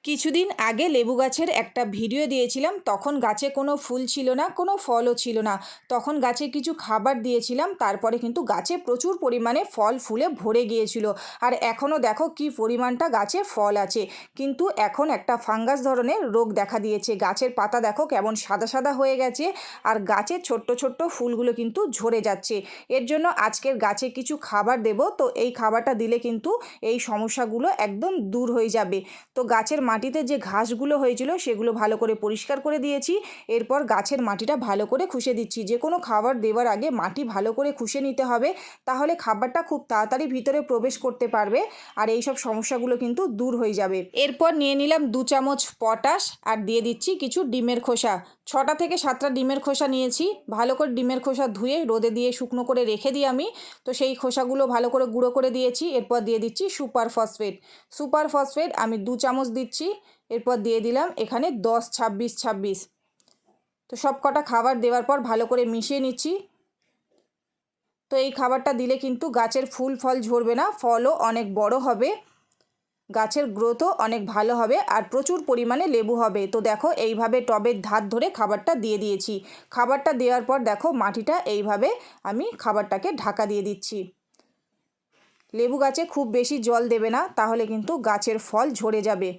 কিছুদিন আগে লেবু গাছের একটা ভিডিও দিয়েছিলাম, তখন গাছে কোনো ফুল ছিল না, কোনো ফলও ছিল না। তখন গাছে কিছু খাবার দিয়েছিলাম, তারপরে কিন্তু গাছে প্রচুর পরিমাণে ফল ফুলে ভরে গিয়েছিল। আর এখনও দেখো কি পরিমাণটা গাছে ফল আছে। কিন্তু এখন একটা ফাঙ্গাস ধরনের রোগ দেখা দিয়েছে, গাছের পাতা দেখো কেমন সাদা সাদা হয়ে গেছে, আর গাছের ছোট্ট ছোট্ট ফুলগুলো কিন্তু ঝরে যাচ্ছে। এর জন্য আজকের গাছে কিছু খাবার দেব, তো এই খাবারটা দিলে কিন্তু এই সমস্যাগুলো একদম দূর হয়ে যাবে। তো গাছের মাটিতে যে ঘাসগুলো হয়েছিল সেগুলো ভালো করে পরিষ্কার করে দিয়েছি। এরপর গাছের মাটিটা ভালো করে খুশে দিচ্ছি। যে কোনো খাবার দেওয়ার আগে মাটি ভালো করে খুশে নিতে হবে, তাহলে খাবারটা খুব তাড়াতাড়ি ভিতরে প্রবেশ করতে পারবে আর এই সব সমস্যাগুলো কিন্তু দূর হয়ে যাবে। এরপর নিয়ে নিলাম 2 চামচ পটাশ আর দিয়ে দিচ্ছি কিছু ডিমের খোসা। 6টা থেকে 7টা ডিমের খোসা নিয়েছি। ভালো করে ডিমের খোসা ধুয়ে রোদে দিয়ে শুকনো করে রেখে দিই আমি। তো সেই খোসাগুলো ভালো করে গুঁড়ো করে দিয়েছি। এরপর দিয়ে দিচ্ছি সুপার ফসফেট আমি 2 চামচ দিচ্ছি। এরপর দিয়ে দিলাম এখানে 10, 26, 26। তো সব কটা খাবার দেওয়ার পর ভালো করে মিশিয়ে নিচ্ছি। তো এই খাবারটা দিলে কিন্তু গাছের ফুল ফল ঝরবে না, ফলও অনেক বড় হবে, গাছের গ্রোথও অনেক ভালো হবে আর প্রচুর পরিমাণে লেবু হবে। তো দেখো এইভাবে টবের ধার ধরে খাবারটা দিয়ে দিয়েছি। খাবারটা দেওয়ার পর দেখো মাটিটা এইভাবে আমি খাবারটাকে ঢাকা দিয়ে দিচ্ছি। লেবু গাছে খুব বেশি জল দেবে না, তাহলে কিন্তু গাছের ফল ঝরে যাবে।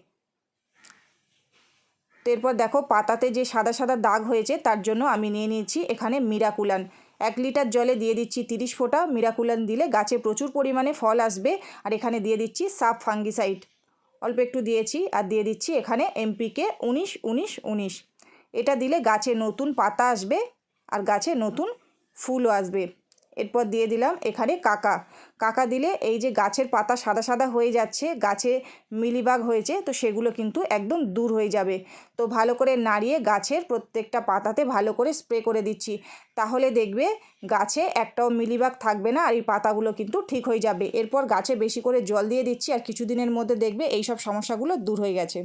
তো এরপর দেখো পাতাতে যে সাদা সাদা দাগ হয়েছে, তার জন্য আমি নিয়ে নিয়েছি এখানে মিরাকুলান। 1 লিটার জলে দিয়ে দিচ্ছি 30 ফোঁটা। মিরাকুলান দিলে গাছে প্রচুর পরিমাণে ফল আসবে। আর এখানে দিয়ে দিচ্ছি সাব ফাঙ্গিসাইড, অল্প একটু দিয়েছি। আর দিয়ে দিচ্ছি এখানে এমপিকে 19-19-19। এটা দিলে গাছে নতুন পাতা আসবে আর গাছে নতুন ফুলও আসবে। এরপর দিয়ে দিলাম এখানে কাকা দিলে এই যে গাছের পাতা সাদা সাদা হয়ে যাচ্ছে, গাছে মিলিবাগ হয়েছে, তো সেগুলো কিন্তু একদম দূর হয়ে যাবে। তো ভালো করে নাড়িয়ে গাছের প্রত্যেকটা পাতাতে ভালো করে স্প্রে করে দিচ্ছি। তাহলে দেখবে গাছে একটাও মিলিবাগ থাকবে না আর এই পাতাগুলো কিন্তু ঠিক হয়ে যাবে। এরপর গাছে বেশি করে জল দিয়ে দিচ্ছি আর কিছুদিনের মধ্যে দেখবে এই সব সমস্যাগুলো দূর হয়ে গেছে।